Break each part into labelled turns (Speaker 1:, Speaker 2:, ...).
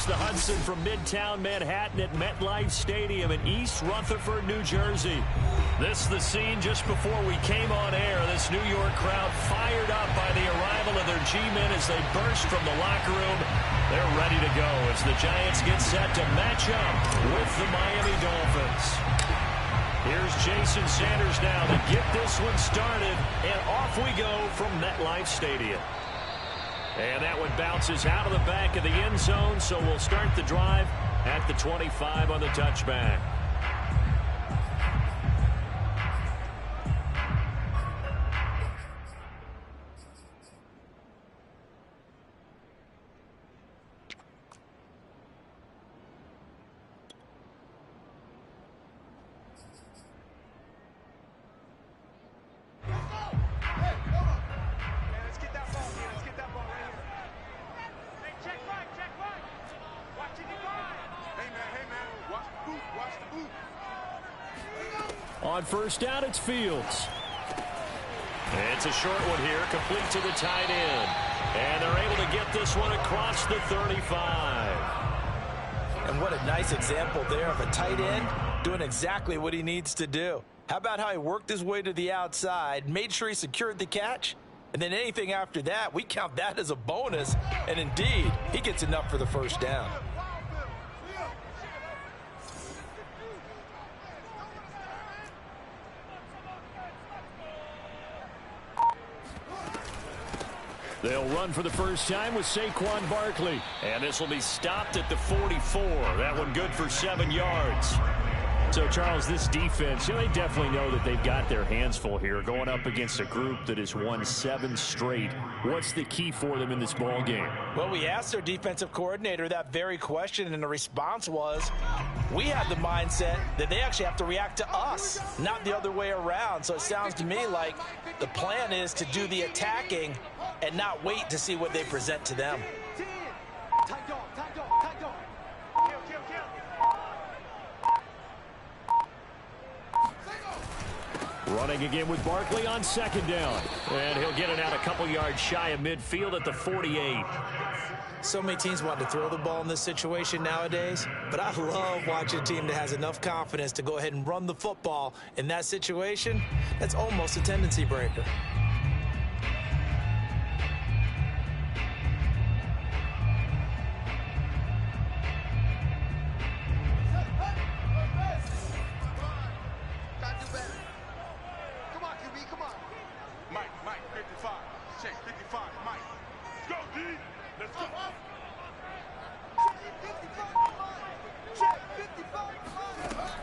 Speaker 1: The Hudson from Midtown Manhattan at MetLife Stadium in East Rutherford, New Jersey. This is the scene just before we came on air. This New York crowd fired up by the arrival of their G-men as they burst from the locker room. They're ready to go as the Giants get set to match up with the Miami Dolphins. Here's Jason Sanders now to get this one started, and off we go from MetLife Stadium. And that one bounces out of the back of the end zone, so we'll start the drive at the 25 on the touchback. On first down, it's Fields. It's a short one here, complete to the tight end. And they're able to get this one across the 35.
Speaker 2: And what a nice example there of a tight end doing exactly what he needs to do. How about how he worked his way to the outside, made sure he secured the catch, and then anything after that, we count that as a bonus. And indeed, he gets enough for the first down.
Speaker 1: They'll run for the first time with Saquon Barkley. And this will be stopped at the 44. That one good for 7 yards. So, Charles, this defense, they definitely know that they've got their hands full here going up against a group that has won 7 straight. What's the key for them in this ball game?
Speaker 2: Well, we asked their defensive coordinator that very question, and the response was, we have the mindset that they actually have to react to us, not the other way around. So it sounds to me like the plan is to do the attacking and not wait to see what they present to them.
Speaker 1: Running again with Barkley on second down. And he'll get it out a couple yards shy of midfield at the 48.
Speaker 2: So many teams want to throw the ball in this situation nowadays, but I love watching a team that has enough confidence to go ahead and run the football. In that situation, that's almost a tendency breaker.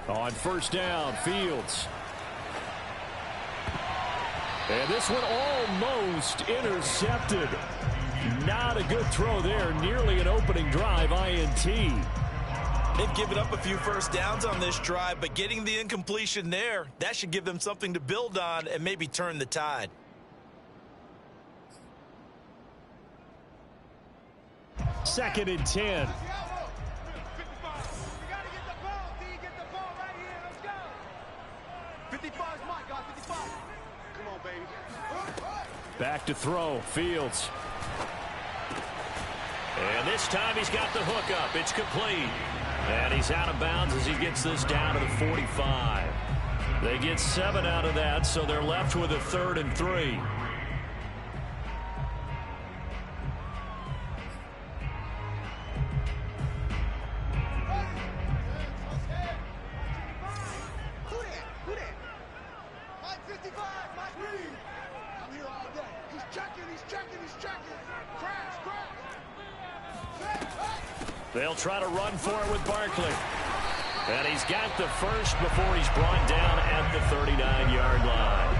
Speaker 1: On first down, Fields. And this one almost intercepted. Not a good throw there. Nearly an opening drive, INT.
Speaker 2: They've given up a few first downs on this drive, but getting the incompletion there, that should give them something to build on and maybe turn the tide.
Speaker 1: Second and 10. Back to throw, Fields. And this time he's got the hook up. It's complete. And he's out of bounds as he gets this down to the 45. They get 7 out of that, so they're left with a 3rd and 3. They'll try to run for it with Barkley. And he's got the first before he's brought down at the 39-yard line.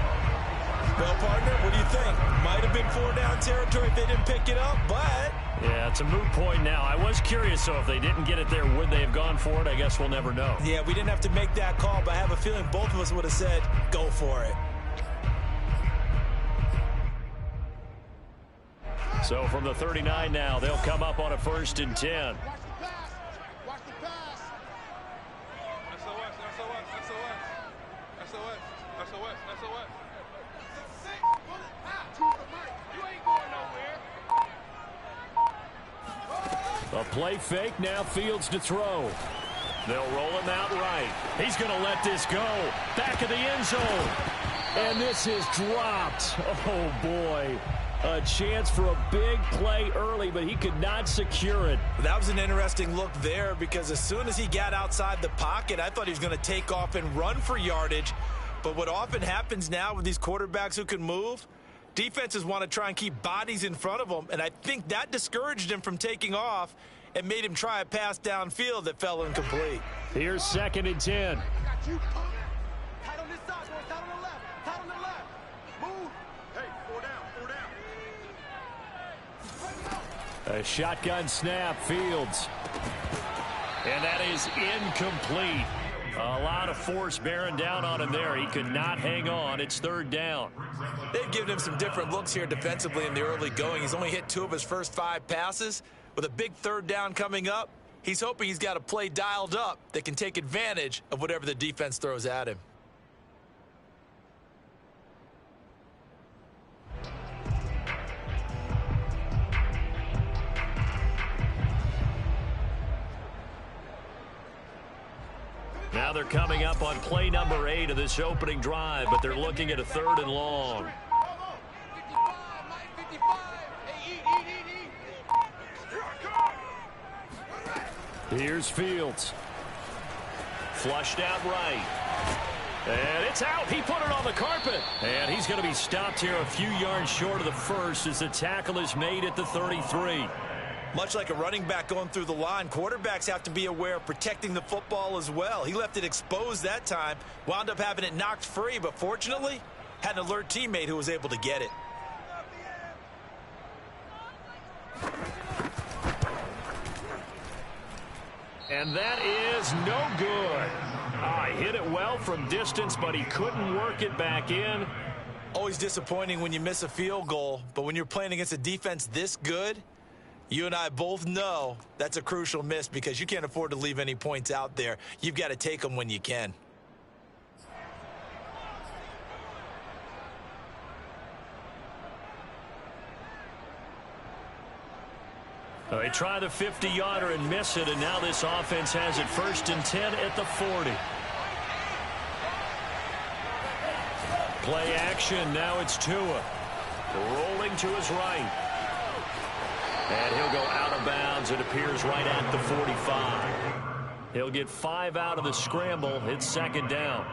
Speaker 2: Well, partner, what do you think? Might have been 4 downs foul territory if they didn't pick it up, but...
Speaker 1: Yeah, it's a moot point now. I was curious, so if they didn't get it there, would they have gone for it? I guess we'll never know.
Speaker 2: Yeah, we didn't have to make that call, but I have a feeling both of us would have said, go for it.
Speaker 1: So from the 39 now, they'll come up on a 1st and 10. A play fake, now Fields to throw. They'll roll him out right. He's going to let this go. Back of the end zone. And this is dropped. Oh, boy. A chance for a big play early, but he could not secure it.
Speaker 2: That was an interesting look there because as soon as he got outside the pocket, I thought he was going to take off and run for yardage. But what often happens now with these quarterbacks who can move, defenses want to try and keep bodies in front of them, and I think that discouraged him from taking off and made him try a pass downfield that fell incomplete.
Speaker 1: Here's 2nd and 10. A shotgun snap, Fields. And that is incomplete. A lot of force bearing down on him there. He could not hang on. It's 3rd down.
Speaker 2: They've given him some different looks here defensively in the early going. He's only hit 2 of his first 5 passes. With a big 3rd down coming up, he's hoping he's got a play dialed up that can take advantage of whatever the defense throws at him.
Speaker 1: Now they're coming up on play number 8 of this opening drive, but they're looking at a 3rd and long. Here's Fields. Flushed out right. And it's out. He put it on the carpet. And he's going to be stopped here a few yards short of the first as the tackle is made at the 33.
Speaker 2: Much like a running back going through the line, quarterbacks have to be aware of protecting the football as well. He left it exposed that time, wound up having it knocked free, but fortunately, had an alert teammate who was able to get it.
Speaker 1: And that is no good. He hit it well from distance, but he couldn't work it back in.
Speaker 2: Always disappointing when you miss a field goal, but when you're playing against a defense this good, you and I both know that's a crucial miss because you can't afford to leave any points out there. You've got to take them when you can.
Speaker 1: They try the 50-yarder and miss it, and now this offense has it 1st and 10 at the 40. Play action, now it's Tua. Rolling to his right. And he'll go out of bounds. It appears right at the 45. He'll get 5 out of the scramble. It's 2nd down.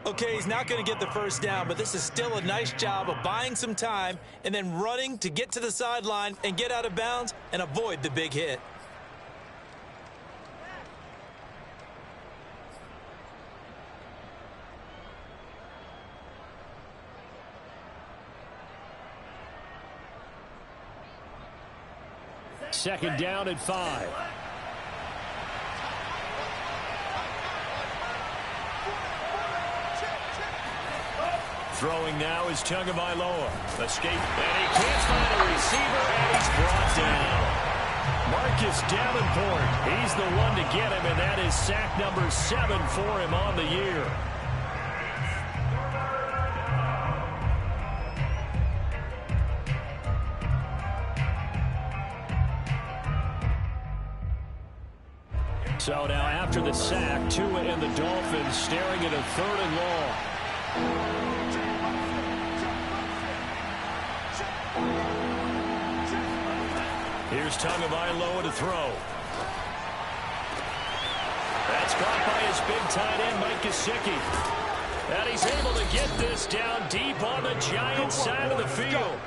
Speaker 2: Okay, he's not going to get the 1st down, but this is still a nice job of buying some time and then running to get to the sideline and get out of bounds and avoid the big hit.
Speaker 1: Second down at 5. Throwing now is Tagovailoa. Escape, and he can't find a receiver, and he's brought down. Marcus Davenport, he's the one to get him, and that is sack number 7 for him on the year. So now after the sack, Tua and the Dolphins staring at a 3rd and long. Here's Tagovailoa to throw. That's caught by his big tight end, Mike Gesicki. And he's able to get this down deep on the Giants side of the field.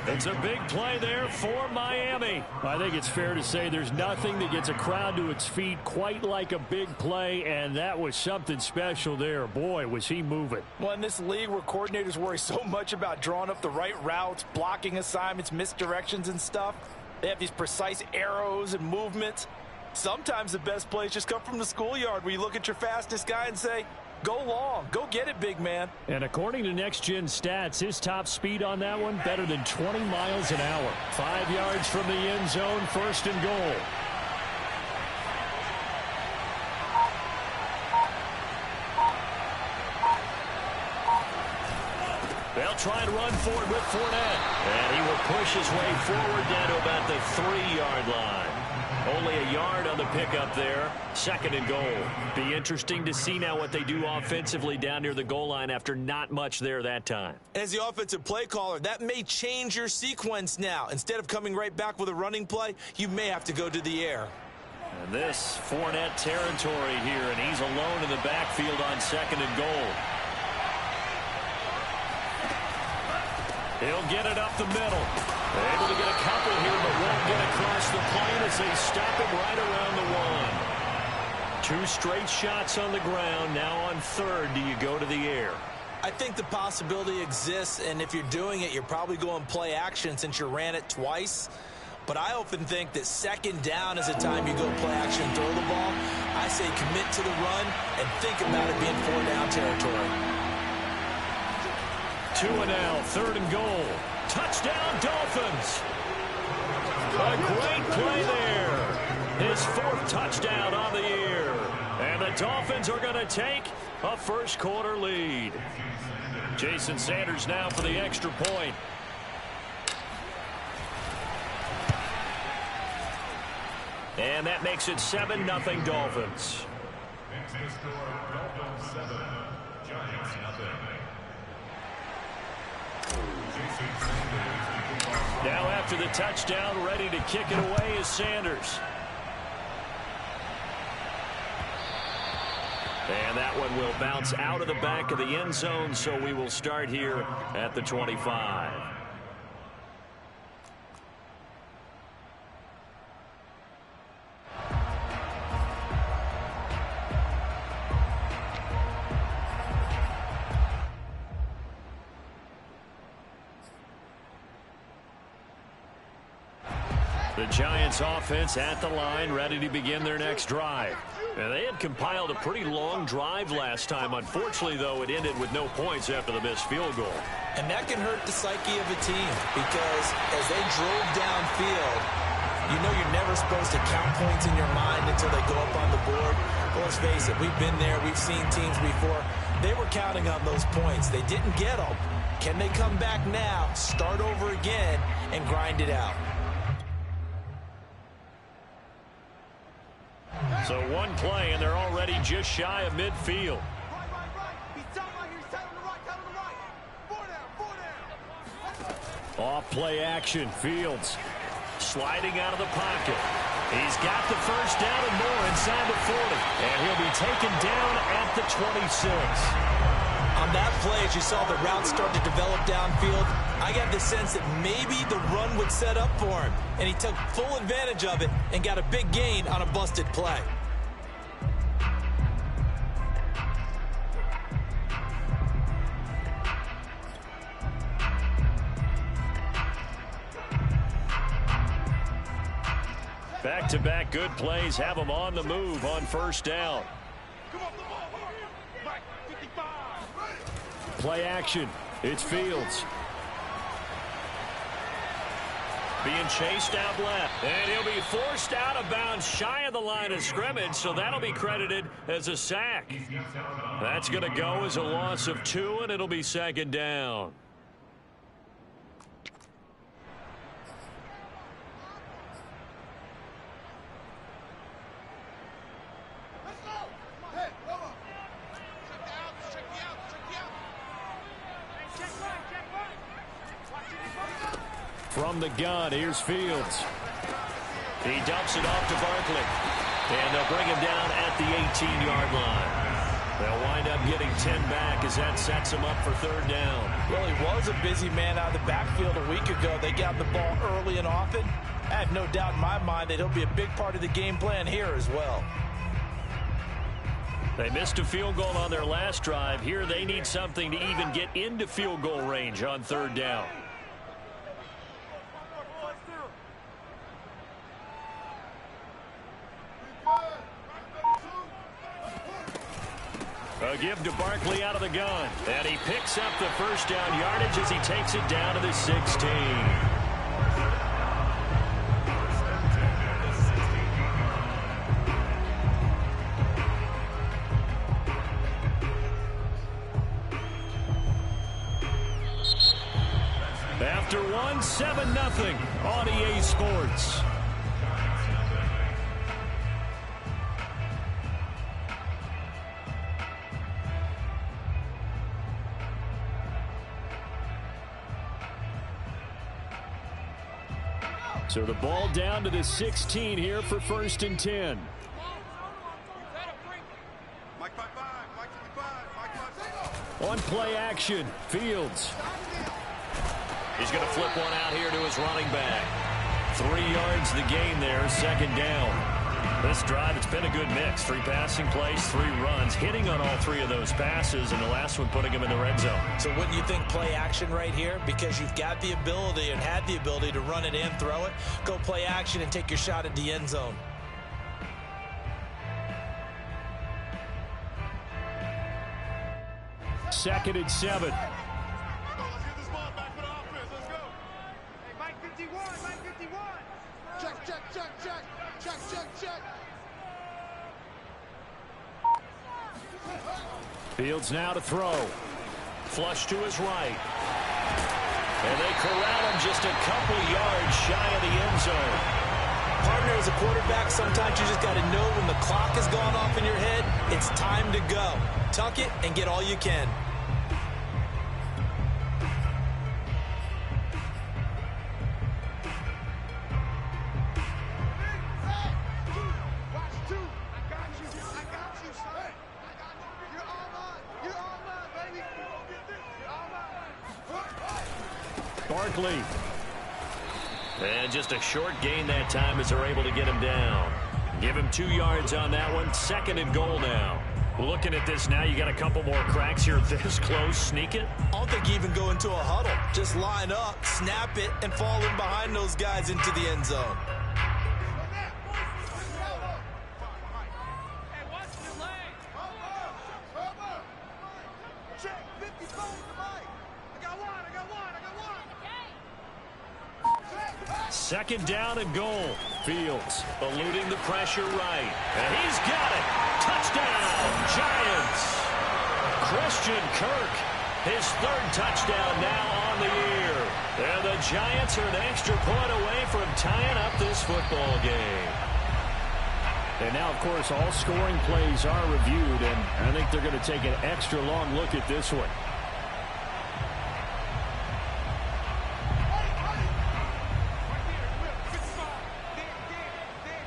Speaker 1: It's a big play there for Miami. I think it's fair to say there's nothing that gets a crowd to its feet quite like a big play, and that was something special there. Boy, was he moving.
Speaker 2: Well, in this league where coordinators worry so much about drawing up the right routes, blocking assignments, misdirections and stuff, they have these precise arrows and movements. Sometimes the best plays just come from the schoolyard where you look at your fastest guy and say, go long. Go get it, big man.
Speaker 1: And according to Next Gen Stats, his top speed on that one, better than 20 miles an hour. 5 yards from the end zone, 1st and goal. They'll try and run forward with Fournette. And he will push his way forward down to about the 3-yard line. Only a yard on the pickup there. 2nd and goal. Be interesting to see now what they do offensively down near the goal line after not much there that time.
Speaker 2: As the offensive play caller, that may change your sequence now. Instead of coming right back with a running play, you may have to go to the air.
Speaker 1: And this Fournette territory here, and he's alone in the backfield on 2nd and goal. He'll get it up the middle. Able to get a couple here, but won't get across the plane as they stop him right around the 1. 2 straight shots on the ground. Now on 3rd, do you go to the air?
Speaker 2: I think the possibility exists, and if you're doing it, you're probably going play action since you ran it twice. But I often think that 2nd down is a time you go play action and throw the ball. I say commit to the run and think about it being 4-down territory.
Speaker 1: 2 and now, 3rd and goal. Touchdown, Dolphins. A great play there. His 4th touchdown on the year. And the Dolphins are going to take a first-quarter lead. Jason Sanders now for the extra point. And that makes it 7-0 Dolphins. Now after the touchdown, ready to kick it away is Sanders. And that one will bounce out of the back of the end zone, so we will start here at the 25. The Giants offense at the line, ready to begin their next drive. And they had compiled a pretty long drive last time. Unfortunately, though, it ended with no points after the missed field goal.
Speaker 2: And that can hurt the psyche of a team because as they drove downfield, you know you're never supposed to count points in your mind until they go up on the board. Well, let's face it, we've been there. We've seen teams before. They were counting on those points. They didn't get them. Can they come back now, start over again, and grind it out?
Speaker 1: So one play, and they're already just shy of midfield. Off play action, Fields sliding out of the pocket. He's got the first down and more inside the 40. And he'll be taken down at the 26.
Speaker 2: On that play, as you saw the route start to develop downfield, I got the sense that maybe the run would set up for him. And he took full advantage of it and got a big gain on a busted play.
Speaker 1: Back-to-back good plays have them on the move on 1st down. Play action. It's Fields. Being chased out left. And he'll be forced out of bounds shy of the line of scrimmage, so that'll be credited as a sack. That's going to go as a loss of 2, and it'll be 2nd down. From the gun, here's Fields. He dumps it off to Barkley. And they'll bring him down at the 18-yard line. They'll wind up getting 10 back as that sets them up for third down.
Speaker 2: Well, he was a busy man out of the backfield a week ago. They got the ball early and often. I have no doubt in my mind that he'll be a big part of the game plan here as well.
Speaker 1: They missed a field goal on their last drive. Here they need something to even get into field goal range on third down. A give to Barkley out of the gun. And he picks up the first down yardage as he takes it down to the 16. After one, 7-0 on EA Sports. So the ball down to the 16 here for 1st and 10. On play action, Fields. He's going to flip one out here to his running back. 3 yards the gain there, 2nd down. This drive, it's been a good mix. 3 passing plays, 3 runs, hitting on all 3 of those passes, and the last one putting him in the red zone.
Speaker 2: So wouldn't you think play action right here? Because you've got the ability and had the ability to run it and throw it. Go play action and take your shot at the end zone.
Speaker 1: Second and 7. Fields now to throw. Flush to his right. And they corral him just a couple yards shy of the end zone.
Speaker 2: Partner, as a quarterback, sometimes you just got to know when the clock has gone off in your head, it's time to go. Tuck it and get all you can.
Speaker 1: Barkley. And just a short gain that time as they're able to get him down. Give him 2 yards on that one. 2nd and goal now. Looking at this now, you got a couple more cracks here this close. Sneak it.
Speaker 2: I don't think you even go into a huddle. Just line up, snap it, and fall in behind those guys into the end zone.
Speaker 1: Second down and goal. Fields eluding the pressure right. And he's got it. Touchdown, Giants. Christian Kirk, his 3rd touchdown now on the year. And the Giants are an extra point away from tying up this football game. And now, of course, all scoring plays are reviewed, and I think they're going to take an extra long look at this one.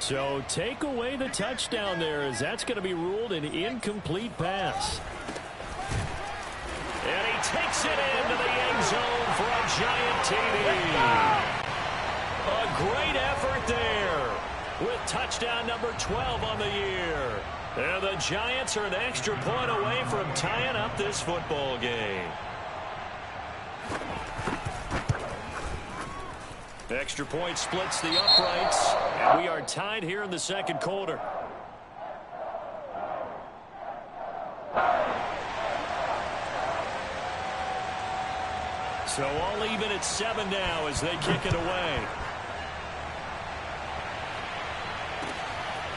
Speaker 1: So take away the touchdown there, as that's going to be ruled an incomplete pass. And he takes it into the end zone for a Giant TD. A great effort there with touchdown number 12 on the year. And the Giants are an extra point away from tying up this football game. Extra point splits the uprights, and we are tied here in the 2nd quarter. So all even at 7 now as they kick it away.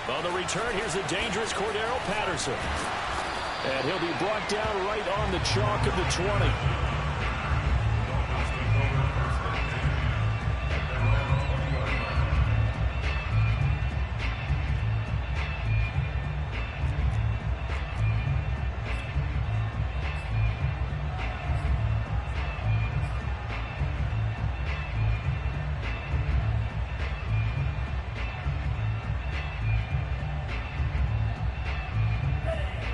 Speaker 1: On the return, here's the dangerous Cordero Patterson. And he'll be brought down right on the chalk of the 20.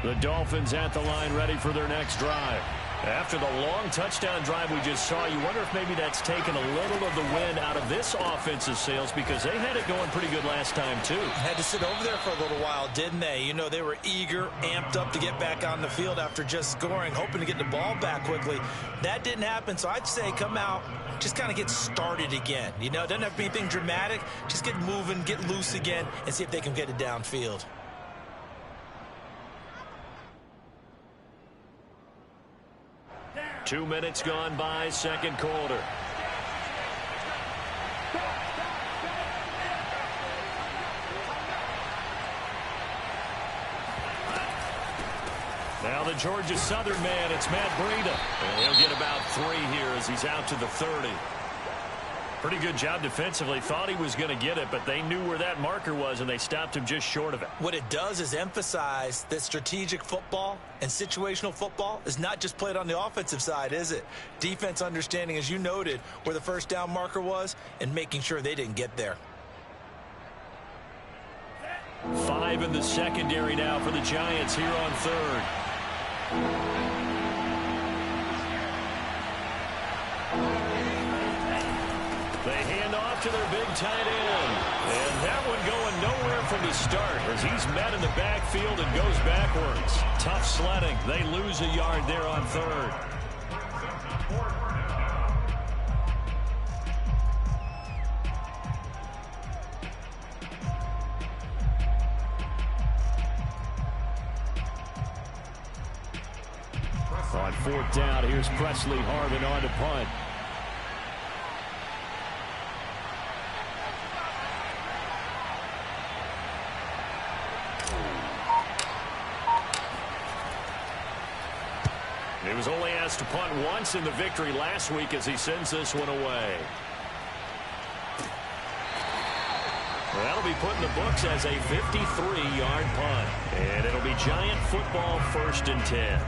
Speaker 1: The Dolphins at the line ready for their next drive. After the long touchdown drive we just saw, you wonder if maybe that's taken a little of the wind out of this offensive sails because they had it going pretty good last time too.
Speaker 2: Had to sit over there for a little while, didn't they? You know, they were eager, amped up to get back on the field after just scoring, hoping to get the ball back quickly. That didn't happen, so I'd say come out, just kind of get started again. You know, it doesn't have to be anything dramatic. Just get moving, get loose again, and see if they can get it downfield.
Speaker 1: Two minutes gone by, second quarter. Now the Georgia Southern man, it's Matt Breida. And he'll get about 3 here as he's out to the 30. Pretty good job defensively. Thought he was going to get it, but they knew where that marker was, and they stopped him just short of it.
Speaker 2: What it does is emphasize that strategic football and situational football is not just played on the offensive side, is it? Defense understanding, as you noted, where the first down marker was and making sure they didn't get there.
Speaker 1: 5 in the secondary now for the Giants here on third. They hand off to their big tight end. And that one going nowhere from the start as he's met in the backfield and goes backwards. Tough sledding. They lose a yard there on third. On fourth down, here's Presley Harvin on to punt. He was only asked to punt once in the victory last week as he sends this one away. That'll be put in the books as a 53-yard punt. And it'll be Giant football, 1st and 10.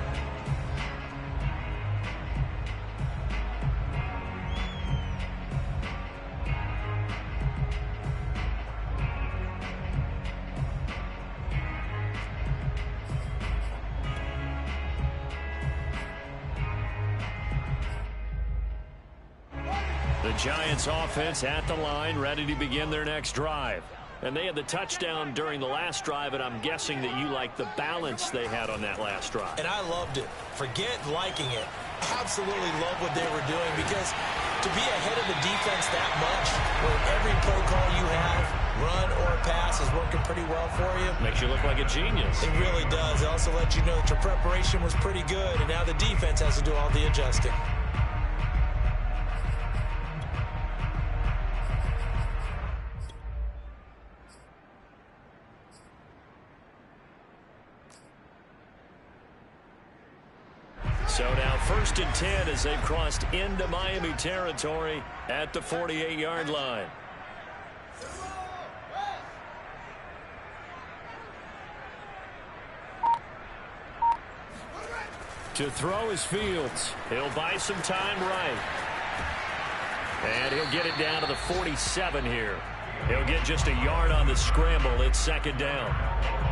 Speaker 1: The Giants offense at the line, ready to begin their next drive. And they had the touchdown during the last drive, and I'm guessing that you like the balance they had on that last drive.
Speaker 2: And I loved it. Forget liking it. Absolutely love what they were doing, because to be ahead of the defense that much, where every play call you have, run or pass, is working pretty well for you.
Speaker 1: Makes you look like a genius.
Speaker 2: It really does. It also lets you know that your preparation was pretty good, and now the defense has to do all the adjusting.
Speaker 1: So now 1st and 10 as they've crossed into Miami territory at the 48-yard line. To throw is Fields. He'll buy some time right. And he'll get it down to the 47 here. He'll get just a yard on the scramble. It's 2nd down.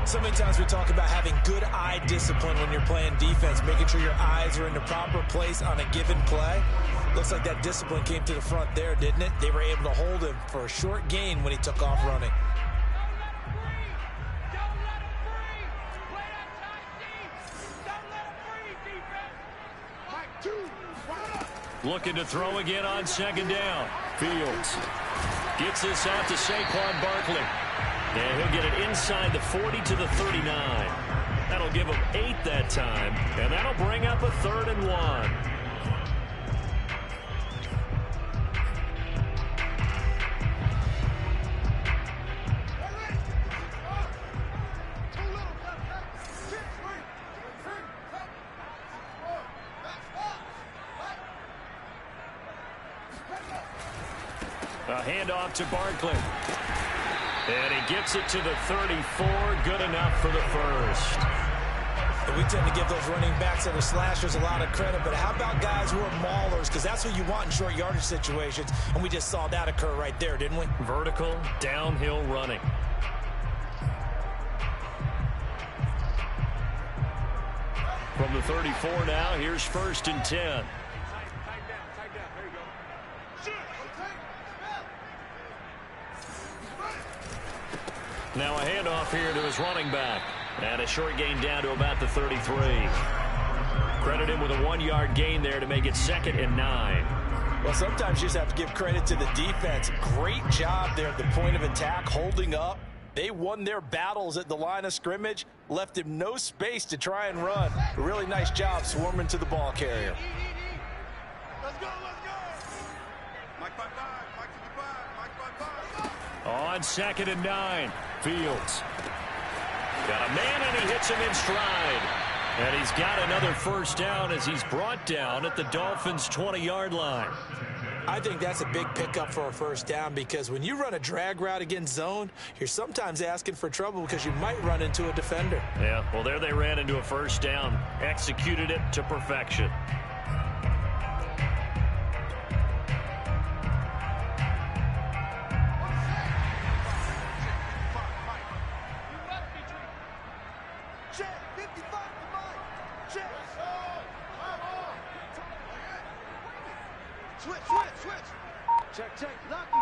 Speaker 2: So many times we talk about having good eye discipline when you're playing defense, making sure your eyes are in the proper place on a given play. Looks like that discipline came to the front there, didn't it? They were able to hold him for a short gain when he took off running.
Speaker 1: Looking to throw again on 2nd down. Fields gets this out to Saquon Barkley. And he'll get it inside the 40 to the 39. That'll give him 8 that time. And that'll bring up a 3rd and 1. A handoff to Barkley. And he gets it to the 34. Good enough for the 1st.
Speaker 2: And we tend to give those running backs that are slashers a lot of credit, but how about guys who are maulers? Because that's what you want in short yardage situations, and we just saw that occur right there, didn't we?
Speaker 1: Vertical, downhill running. From the 34 now, here's 1st and 10. Now a handoff here to his running back. And a short gain down to about the 33. Credit him with a 1-yard gain there to make it 2nd and 9.
Speaker 2: Well, sometimes you just have to give credit to the defense. Great job there at the point of attack, holding up. They won their battles at the line of scrimmage, left him no space to try and run. A really nice job swarming to the ball carrier.
Speaker 3: Let's go, let's go. Mike 5-5, Mike 55.
Speaker 1: On 2nd and 9, Fields. Got a man, and he hits him in stride. And he's got another 1st down as he's brought down at the Dolphins' 20-yard line.
Speaker 2: I think that's a big pickup for a 1st down, because when you run a drag route against zone, you're sometimes asking for trouble because you might run into a defender.
Speaker 1: Yeah, well, there they ran into a 1st down. Executed it to perfection.
Speaker 3: Check. Lucky.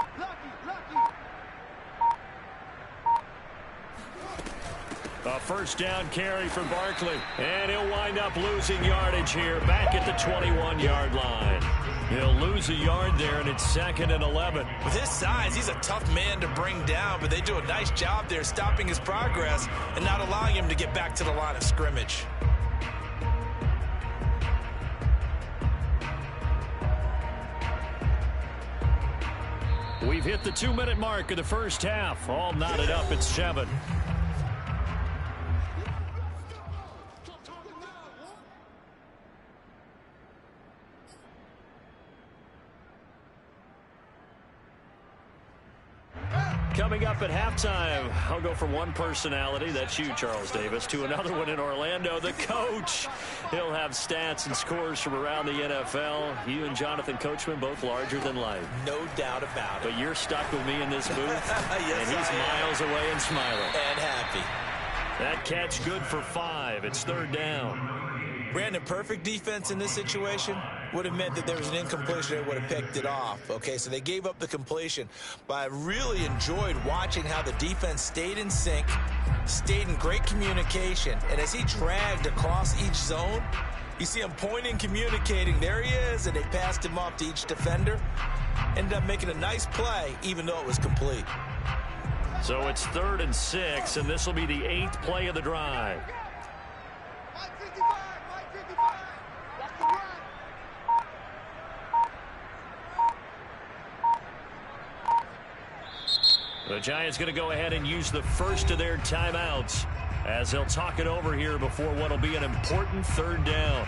Speaker 1: A 1st down carry for Barkley. And he'll wind up losing yardage here back at the 21-yard line. He'll lose a yard there, and it's 2nd and 11.
Speaker 2: With his size, he's a tough man to bring down, but they do a nice job there stopping his progress and not allowing him to get back to the line of scrimmage.
Speaker 1: We've hit the 2-minute mark of the 1st half. All knotted up at 7. Coming up at halftime, I'll go from one personality, that's you, Charles Davis, to another one in Orlando, the coach. He'll have stats and scores from around the NFL. You and Jonathan Coachman, both larger than life.
Speaker 2: No doubt about it.
Speaker 1: But you're stuck with me in this booth,
Speaker 2: yes,
Speaker 1: and he's miles away and smiling.
Speaker 2: And happy.
Speaker 1: That catch good for 5. It's 3rd down.
Speaker 2: Brandon, perfect defense in this situation would have meant that there was an incompletion. They would have picked it off. Okay, so they gave up the completion. But I really enjoyed watching how the defense stayed in sync, stayed in great communication. And as he dragged across each zone, you see him pointing, communicating. There he is, and they passed him off to each defender. Ended up making a nice play, even though it was complete.
Speaker 1: So it's 3rd and 6, and this will be the 8th play of the drive. The Giants going to go ahead and use the first of their timeouts as they'll talk it over here before what will be an important 3rd down.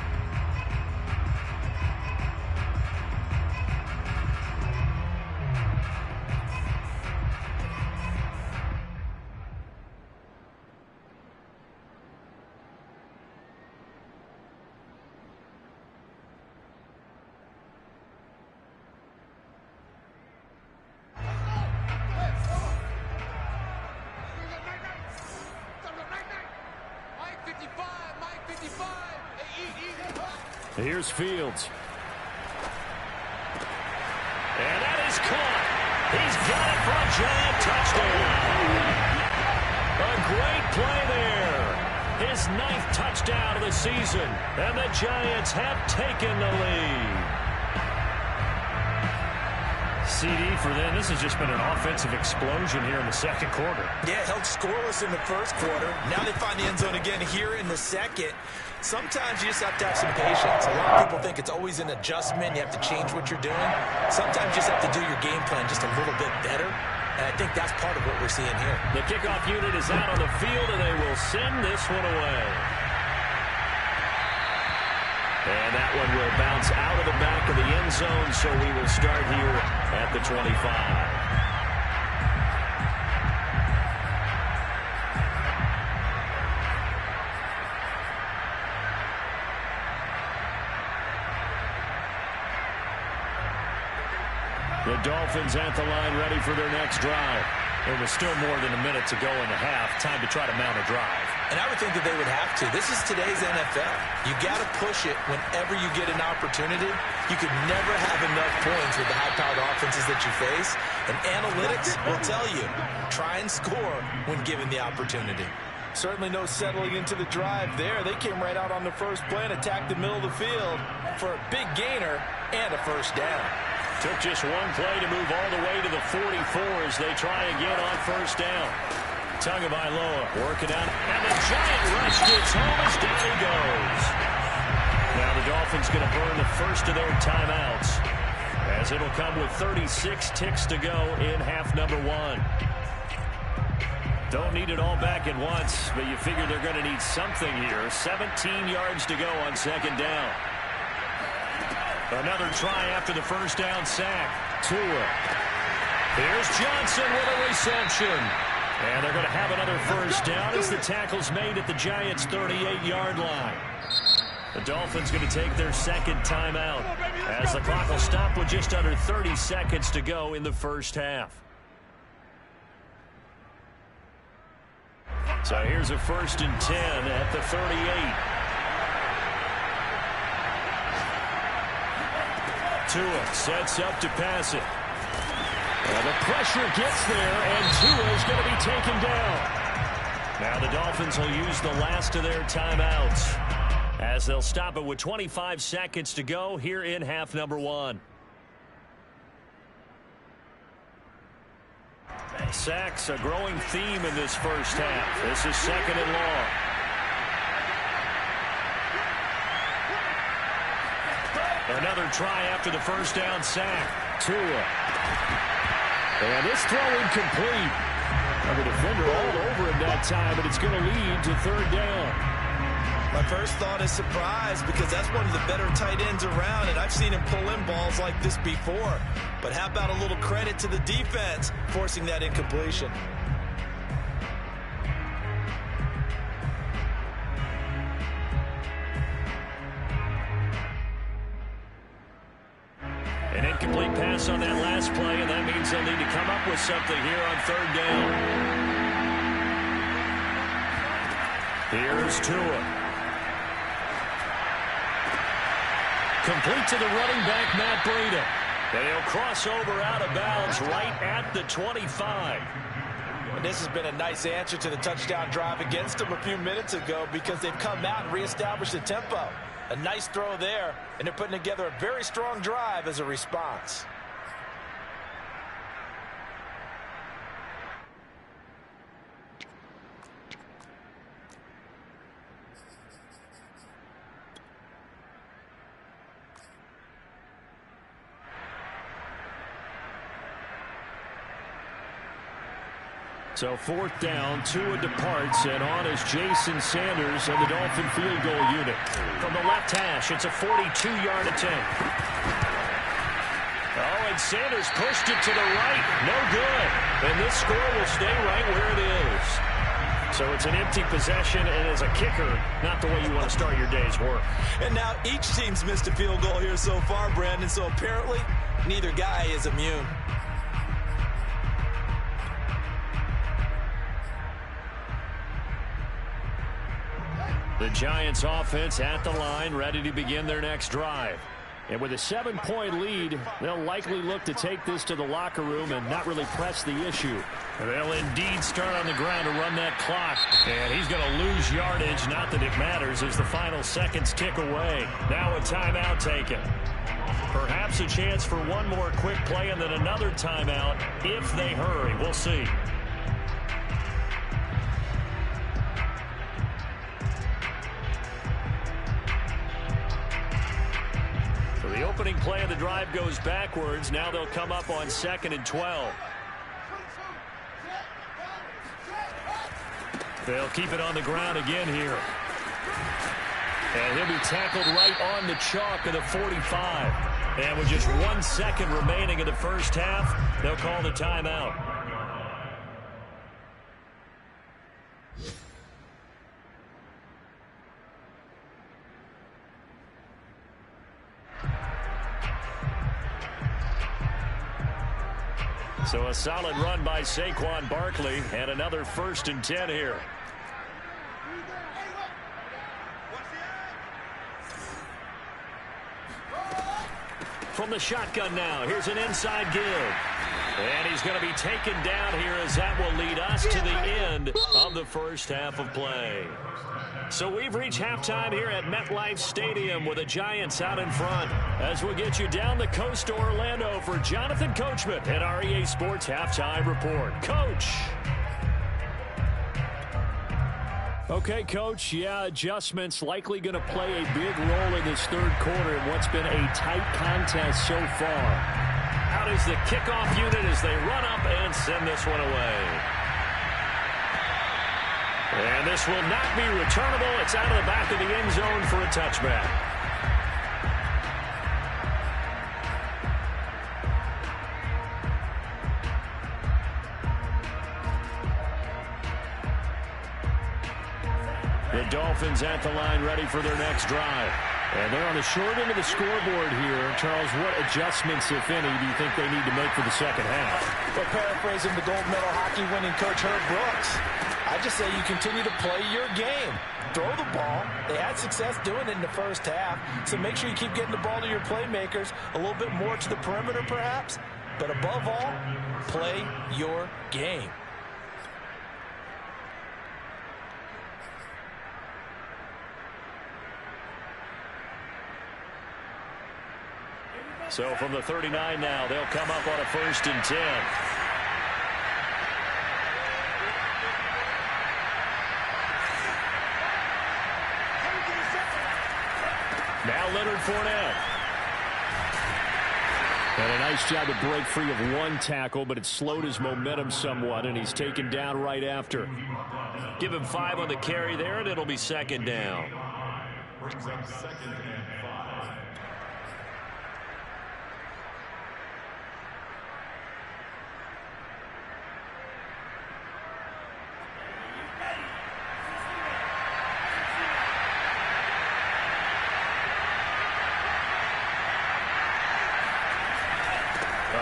Speaker 1: Here's Fields. And that is caught. He's got it for a giant touchdown. A great play there. His 9th touchdown of the season. And the Giants have taken the lead. CD for them. This has just been an offensive explosion here in the 2nd quarter.
Speaker 2: Yeah, held scoreless in the 1st quarter. Now they find the end zone again here in the 2nd. Sometimes you just have to have some patience. A lot of people think it's always an adjustment. You have to change what you're doing. Sometimes you just have to do your game plan just a little bit better. And I think that's part of what we're seeing here.
Speaker 1: The kickoff unit is out on the field, and they will send this one away. And that one will bounce out of the back of the end zone, so we will start here at the 25. The Dolphins at the line, ready for their next drive. There was still more than a minute to go in the half. Time to try to mount a drive.
Speaker 2: And I would think that they would have to. This is today's NFL. You got to push it whenever you get an opportunity. You could never have enough points with the high-powered offenses that you face. And analytics will tell you, try and score when given the opportunity. Certainly no settling into the drive there. They came right out on the first play and attacked the middle of the field for a big gainer and a first down.
Speaker 1: Took just one play to move all the way to the 44 as they try again on first down. Tagovailoa working out, and the giant rush gets home as down he goes. Now the Dolphins going to burn the first of their timeouts, as it'll come with 36 ticks to go in half number one. Don't need it all back at once, but you figure they're going to need something here. 17 yards to go on second down. Another try after the first down sack. Tua. Here's Johnson with a reception. And they're going to have another first down as the tackle's made at the Giants' 38-yard line. The Dolphins going to take their second timeout as the clock will stop with just under 30 seconds to go in the first half. So here's a 1st and 10 at the 38. Tua sets up to pass it. Well, the pressure gets there, and Tua is going to be taken down. Now the Dolphins will use the last of their timeouts as they'll stop it with 25 seconds to go here in half number one. Sacks a growing theme in this first half. This is second and long. Another try after the first down sack. Tua. And this throw incomplete. Now the defender all over him that time, but it's going to lead to third down.
Speaker 2: My first thought is surprise, because that's one of the better tight ends around, and I've seen him pull in balls like this before. But how about a little credit to the defense forcing that incompletion?
Speaker 1: An incomplete pass on that last play, and that means they'll need to come up with something here on third down. Here's Tua. Complete to the running back, Matt Breida. And he'll cross over out of bounds right at the 25.
Speaker 2: And this has been a nice answer to the touchdown drive against them a few minutes ago, because they've come out and reestablished the tempo. A nice throw there, and they're putting together a very strong drive as a response.
Speaker 1: So fourth down, Tua departs, and on is Jason Sanders and the Dolphin field goal unit. From the left hash, it's a 42-yard attempt. Oh, and Sanders pushed it to the right. No good. And this score will stay right where it is. So it's an empty possession, and as a kicker, not the way you want to start your day's work.
Speaker 2: And now each team's missed a field goal here so far, Brandon, so apparently neither guy is immune.
Speaker 1: The Giants offense at the line, ready to begin their next drive. And with a 7-point lead, they'll likely look to take this to the locker room and not really press the issue. They'll indeed start on the ground to run that clock. And he's going to lose yardage, not that it matters, as the final seconds tick away. Now a timeout taken. Perhaps a chance for one more quick play and then another timeout if they hurry. We'll see. The opening play of the drive goes backwards. Now they'll come up on 2nd and 12. They'll keep it on the ground again here. And he'll be tackled right on the chalk of the 45. And with just 1 second remaining in the first half, they'll call the timeout. So a solid run by Saquon Barkley, and another 1st and 10 here. From the shotgun now, here's an inside give. And he's going to be taken down here as that will lead us to the end of the first half of play. So we've reached halftime here at MetLife Stadium with the Giants out in front. As we'll get you down the coast to Orlando for Jonathan Coachman at our EA Sports Halftime Report. Coach. Okay, Coach, yeah, adjustments likely going to play a big role in this third quarter in what's been a tight contest so far. Out is the kickoff unit as they run up and send this one away. And this will not be returnable. It's out of the back of the end zone for a touchback. The Dolphins at the line ready for their next drive. And they're on the short end of the scoreboard here. Charles, what adjustments, if any, do you think they need to make for the second half?
Speaker 2: Well, paraphrasing the gold medal hockey winning coach Herb Brooks, I just say you continue to play your game. Throw the ball. They had success doing it in the first half, so make sure you keep getting the ball to your playmakers, a little bit more to the perimeter perhaps, but above all, play your game.
Speaker 1: So from the 39 now, they'll come up on a 1st and 10. Now Leonard Fournette. And a nice job to break free of one tackle, but it slowed his momentum somewhat, and he's taken down right after. Give him 5 on the carry there, and it'll be 2nd down.
Speaker 3: Brings up 2nd and 5.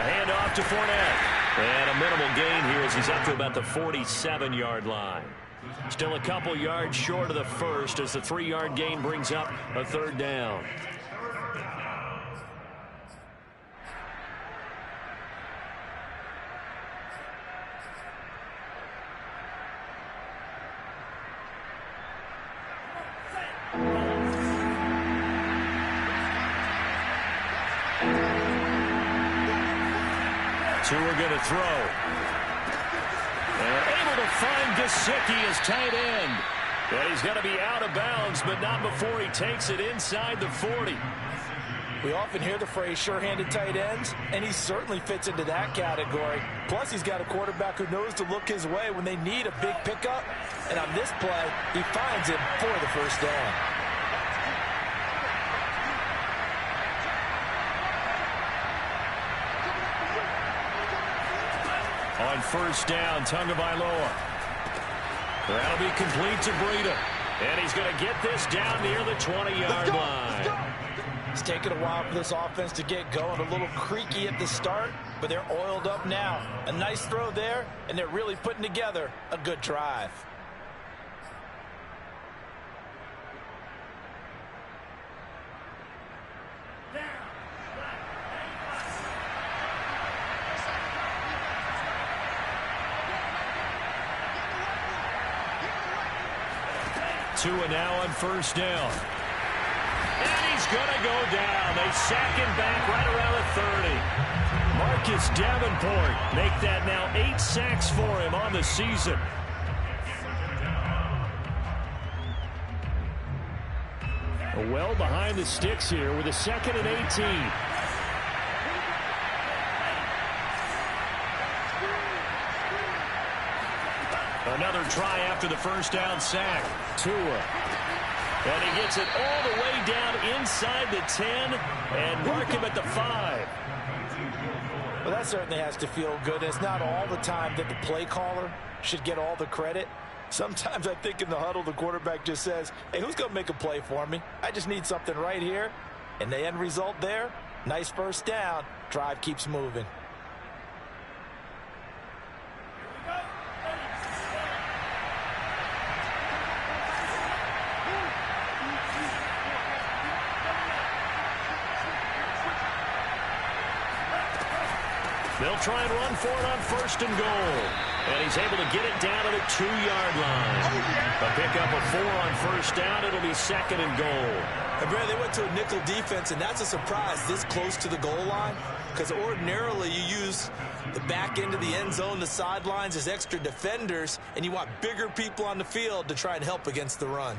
Speaker 1: Handoff to Fournette. And a minimal gain here as he's up to about the 47-yard line. Still a couple yards short of the first as the 3-yard gain brings up a 3rd down. Two are going to throw. And able to find Gesicki as tight end. And he's going to be out of bounds, but not before he takes it inside the 40.
Speaker 2: We often hear the phrase sure-handed tight ends, and he certainly fits into that category. Plus, he's got a quarterback who knows to look his way when they need a big pickup. And on this play, he finds him for the 1st down.
Speaker 1: On 1st down, Tagovailoa. That'll be complete to Breida. And he's going to get this down near the 20-yard line.
Speaker 2: It's taken a while for this offense to get going. A little creaky at the start, but they're oiled up now. A nice throw there, and they're really putting together a good drive.
Speaker 1: Tua now on 1st down. And he's going to go down. They sack him back right around the 30. Marcus Davenport make that now 8 sacks for him on the season. Well behind the sticks here with a 2nd and 18. Another try after the 1st down sack. Tua. And he gets it all the way down inside the 10 and mark him at the 5.
Speaker 2: Well, that certainly has to feel good. It's not all the time that the play caller should get all the credit. Sometimes I think in the huddle, the quarterback just says, hey, who's going to make a play for me? I just need something right here. And the end result there, nice 1st down. Drive keeps moving.
Speaker 1: They'll try and run for it on 1st and goal. And he's able to get it down to the 2-yard line. A pickup of 4 on 1st down. It'll be 2nd and goal.
Speaker 2: And Brad, they went to a nickel defense, and that's a surprise this close to the goal line, because ordinarily you use the back end of the end zone, the sidelines as extra defenders, and you want bigger people on the field to try and help against the run.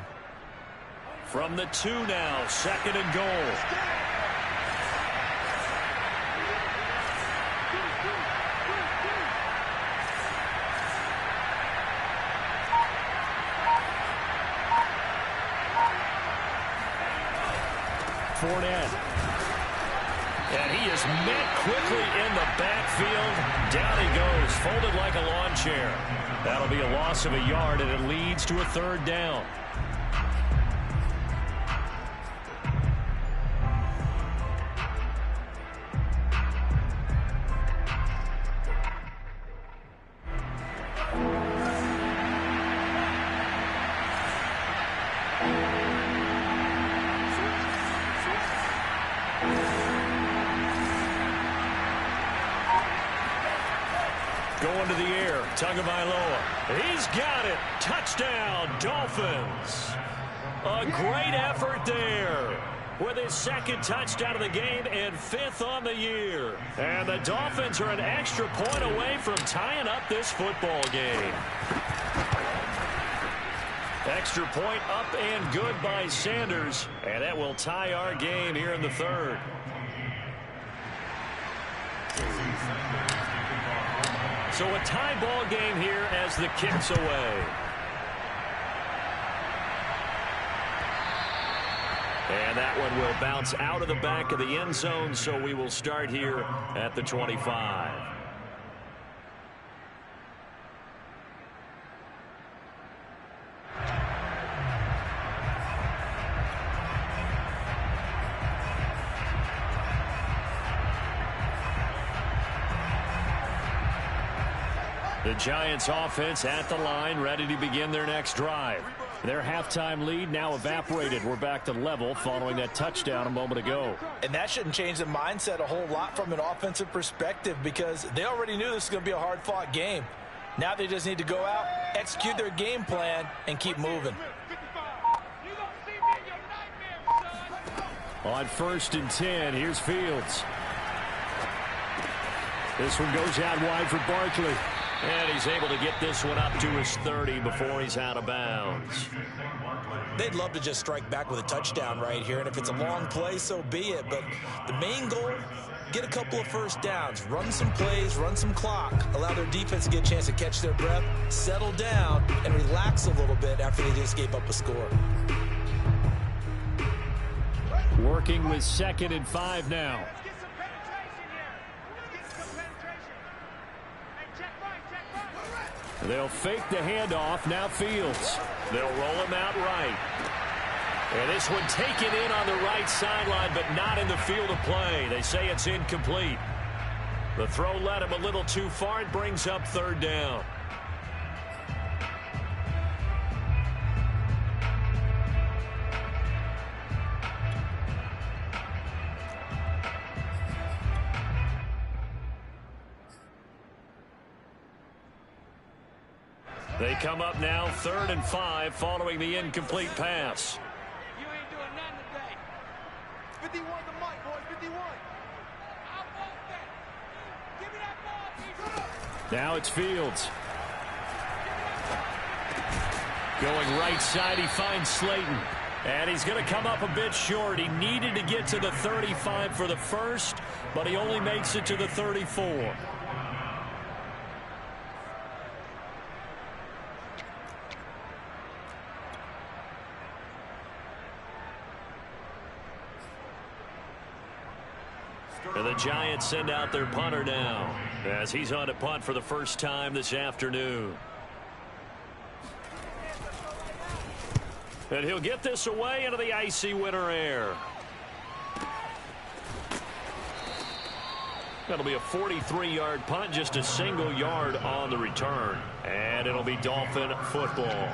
Speaker 1: From the 2 now, 2nd and goal. Fournette. And he is met quickly in the backfield. Down he goes, folded like a lawn chair. That'll be a loss of a yard, and it leads to a 3rd down. Going to the air, Tagovailoa. He's got it. Touchdown, Dolphins. A great effort there with his 2nd touchdown of the game and 5th on the year. And the Dolphins are an extra point away from tying up this football game. Extra point up and good by Sanders. And that will tie our game here in the 3rd. So a tie ball game here as the kick's away. And that one will bounce out of the back of the end zone, so we will start here at the 25. The Giants offense at the line, ready to begin their next drive. Their halftime lead now evaporated. We're back to level following that touchdown a moment ago.
Speaker 2: And that shouldn't change the mindset a whole lot from an offensive perspective, because they already knew this was going to be a hard-fought game. Now they just need to go out, execute their game plan, and keep moving.
Speaker 1: On 1st and 10, here's Fields. This one goes out wide for Barkley. And he's able to get this one up to his 30 before he's out of bounds.
Speaker 2: They'd love to just strike back with a touchdown right here, and if it's a long play, so be it. But the main goal, get a couple of 1st downs, run some plays, run some clock, allow their defense to get a chance to catch their breath, settle down, and relax a little bit after they just gave up a score.
Speaker 1: Working with 2nd and 5 now. They'll fake the handoff. Now Fields. They'll roll him out right. And this one taken in on the right sideline, but not in the field of play. They say it's incomplete. The throw led him a little too far. It brings up 3rd down. They come up now 3rd and 5 following the incomplete pass.
Speaker 3: You ain't doing nothing today. 51 the mic, boys, 51. I want that. Give me that ball, people.
Speaker 1: Now it's Fields. Going right side, he finds Slayton. And he's going to come up a bit short. He needed to get to the 35 for the first, but he only makes it to the 34. And the Giants send out their punter now as he's on to punt for the first time this afternoon. And he'll get this away into the icy winter air. That'll be a 43-yard punt, just a single yard on the return. And it'll be Dolphin football.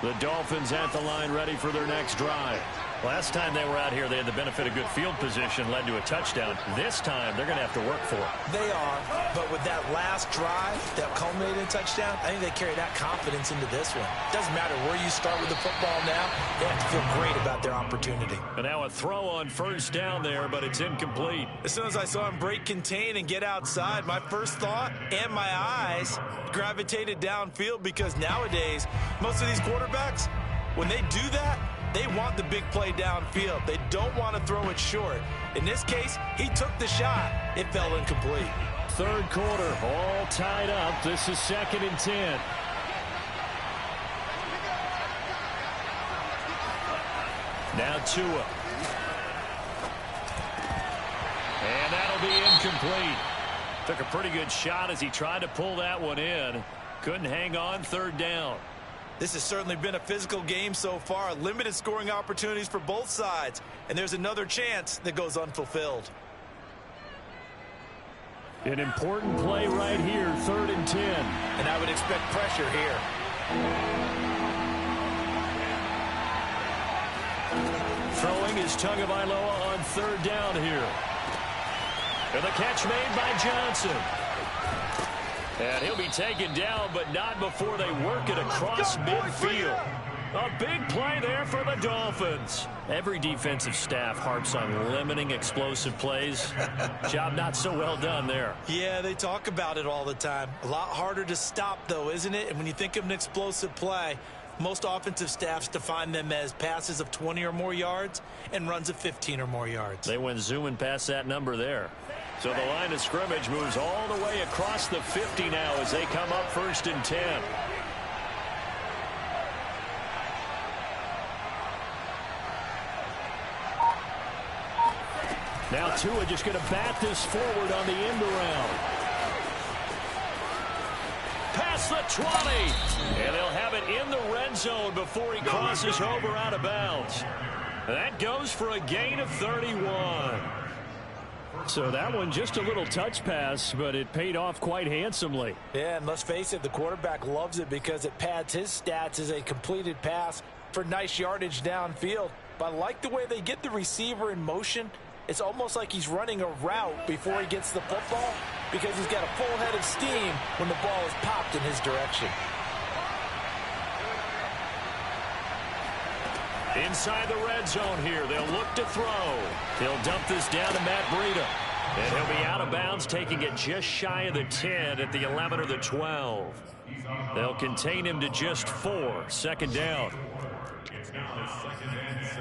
Speaker 1: The Dolphins at the line ready for their next drive. Last time they were out here, they had the benefit of good field position, led to a touchdown. This time, they're going to have to work for it.
Speaker 2: They are, but with that last drive that culminated in a touchdown, I think they carry that confidence into this one. Doesn't matter where you start with the football now, they have to feel great about their opportunity.
Speaker 1: And now a throw on first down there, but it's incomplete.
Speaker 2: As soon as I saw him break contain and get outside, my first thought and my eyes gravitated downfield, because nowadays, most of these quarterbacks, when they do that, they want the big play downfield. They don't want to throw it short. In this case, he took the shot. It fell incomplete.
Speaker 1: Third quarter, all tied up. This is 2nd and 10. Now Tua. And that'll be incomplete. Took a pretty good shot as he tried to pull that one in. Couldn't hang on. 3rd down.
Speaker 2: This has certainly been a physical game so far. Limited scoring opportunities for both sides. And there's another chance that goes unfulfilled.
Speaker 1: An important play right here, 3rd and 10.
Speaker 2: And I would expect pressure here.
Speaker 1: Throwing is Tagovailoa on 3rd down here. And the catch made by Johnson. And he'll be taken down, but not before they work it across midfield. A big play there for the Dolphins. Every defensive staff harps on limiting explosive plays. Job not so well done there.
Speaker 2: Yeah, they talk about it all the time. A lot harder to stop, though, isn't it? And when you think of an explosive play, most offensive staffs define them as passes of 20 or more yards and runs of 15 or more yards.
Speaker 1: They went zooming past that number there. So the line of scrimmage moves all the way across the 50 now as they come up 1st and 10. Now Tua just going to bat this forward on the end around. Past the 20. And they'll have it in the red zone before he crosses over out of bounds. That goes for a gain of 31. So that one just a little touch pass, but it paid off quite handsomely.
Speaker 2: Yeah, and let's face it, the quarterback loves it because it pads his stats as a completed pass for nice yardage downfield. But I like the way they get the receiver in motion. It's almost like he's running a route before he gets the football, because he's got a full head of steam when the ball is popped in his direction.
Speaker 1: Inside the red zone here, they'll look to throw. He'll dump this down to Matt Breida. And he'll be out of bounds, taking it just shy of the 10 at the 11 or the 12. They'll contain him to just 4. 2nd down.
Speaker 4: It's now 2nd and 6.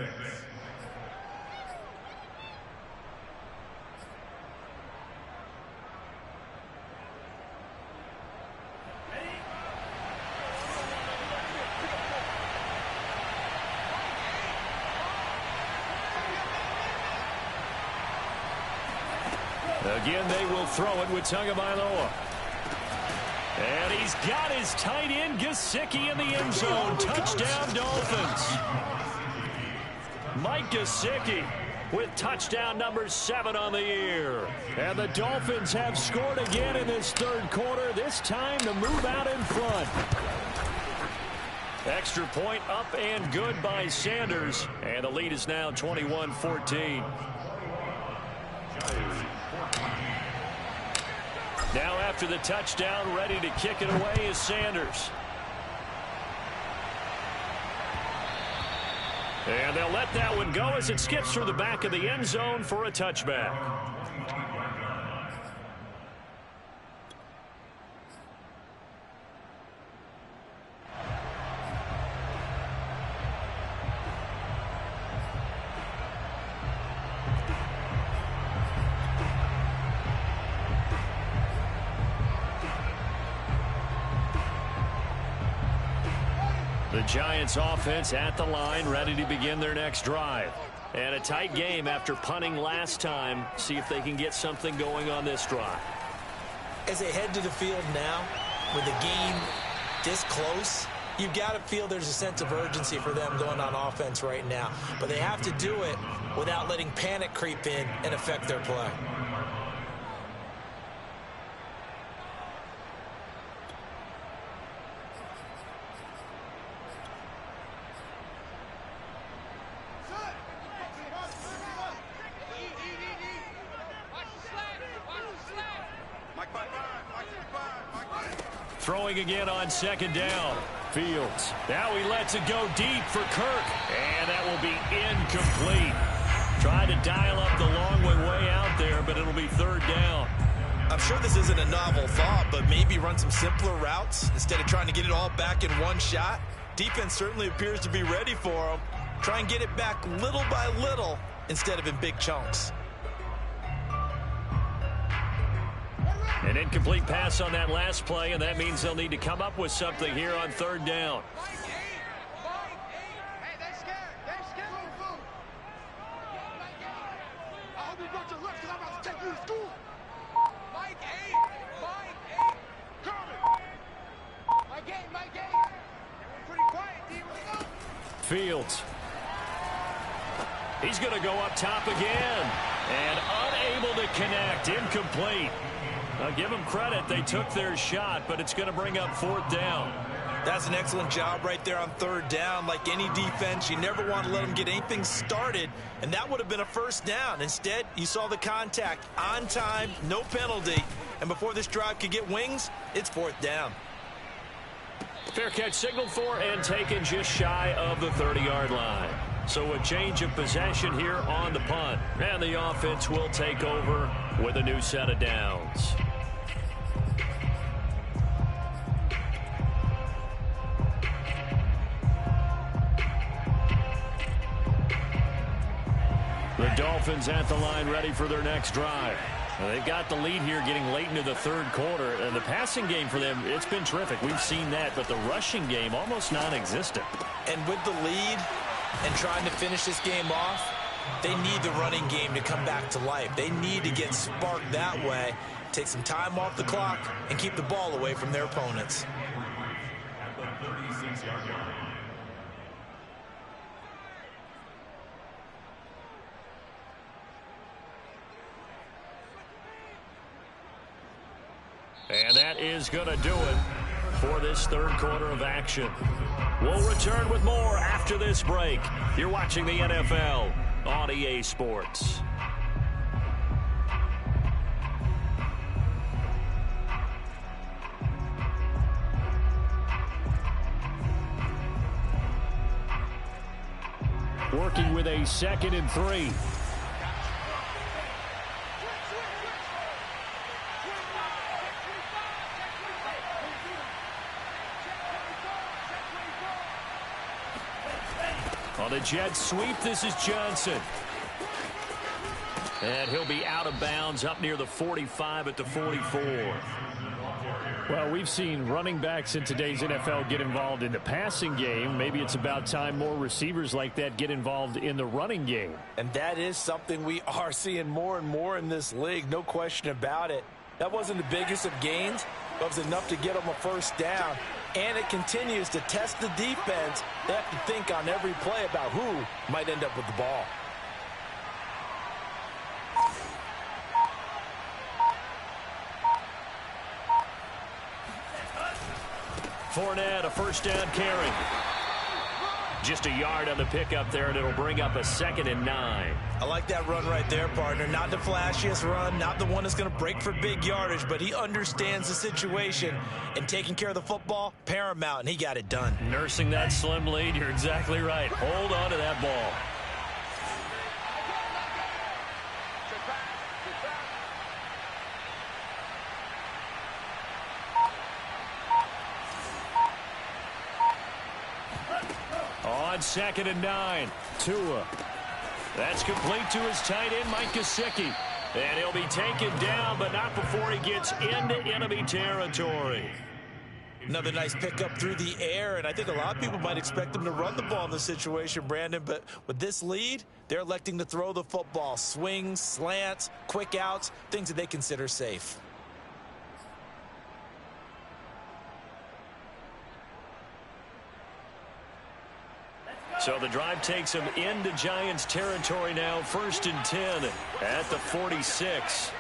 Speaker 1: Again, they will throw it with Tagovailoa. And he's got his tight end, Gesicki, in the end zone. Touchdown, Dolphins. Mike Gesicki with touchdown number 7 on the year. And the Dolphins have scored again in this 3rd quarter, this time to move out in front. Extra point up and good by Sanders. And the lead is now 21-14. Now after the touchdown, ready to kick it away is Sanders. And they'll let that one go as it skips through the back of the end zone for a touchback. The Giants offense at the line, ready to begin their next drive. And a tight game after punting last time. See if they can get something going on this drive.
Speaker 2: As they head to the field now, with the game this close, you've got to feel there's a sense of urgency for them going on offense right now. But they have to do it without letting panic creep in and affect their play.
Speaker 1: Throwing again on second down. Fields. Now he lets it go deep for Kirk. And that will be incomplete. Trying to dial up the long way out there, but it'll be third down.
Speaker 2: I'm sure this isn't a novel thought, but maybe run some simpler routes instead of trying to get it all back in one shot. Defense certainly appears to be ready for him. Try and get it back little by little instead of in big chunks.
Speaker 1: An incomplete pass on that last play, and that means they'll need to come up with something here on third down.
Speaker 3: Hey, they're scared. They're scared. I hope you got your left because I'm about to take you to school. Mike 8. Coming. Mike 8. We're pretty quiet, D. Let's go.
Speaker 1: Fields. He's going to go up top again. And unable to connect. Incomplete. I'll give them credit. They took their shot, but it's going to bring up fourth down.
Speaker 2: That's an excellent job right there on third down. Like any defense, you never want to let them get anything started, and that would have been a first down. Instead, you saw the contact on time, no penalty, and before this drive could get wings, it's fourth down.
Speaker 1: Fair catch signaled for and taken just shy of the 30-yard line. So a change of possession here on the punt, and the offense will take over with a new set of downs. The Dolphins at the line ready for their next drive. They've got the lead here getting late into the third quarter. And the passing game for them, it's been terrific. We've seen that, but the rushing game almost non-existent.
Speaker 2: And with the lead and trying to finish this game off, they need the running game to come back to life. They need to get sparked that way, take some time off the clock, and keep the ball away from their opponents.
Speaker 4: At the 36-yard line.
Speaker 1: And that is going to do it for this third quarter of action. We'll return with more after this break. You're watching the NFL on EA Sports. Working with a 2nd and 3. On the jet sweep, this is Johnson. And he'll be out of bounds up near the 45 at the 44.
Speaker 5: Well, we've seen running backs in today's NFL get involved in the passing game. Maybe it's about time more receivers like that get involved in the running game.
Speaker 2: And that is something we are seeing more and more in this league, no question about it. That wasn't the biggest of gains, but it was enough to get them a first down. And it continues to test the defense. They have to think on every play about who might end up with the ball.
Speaker 1: Fournette, a first down carry. Just a yard on the pickup there, and it'll bring up a 2nd and 9.
Speaker 2: I like that run right there, partner. Not the flashiest run, not the one that's going to break for big yardage, but he understands the situation, and taking care of the football, paramount, and he got it done.
Speaker 1: Nursing that slim lead, you're exactly right. Hold on to that ball. On 2nd and 9, Tua. That's complete to his tight end, Mike Gesicki. And he'll be taken down, but not before he gets into enemy territory.
Speaker 2: Another nice pickup through the air, and I think a lot of people might expect them to run the ball in this situation, Brandon, but with this lead, they're electing to throw the football. Swings, slants, quick outs, things that they consider safe.
Speaker 1: So the drive takes him into Giants territory now, 1st and 10 at the 46.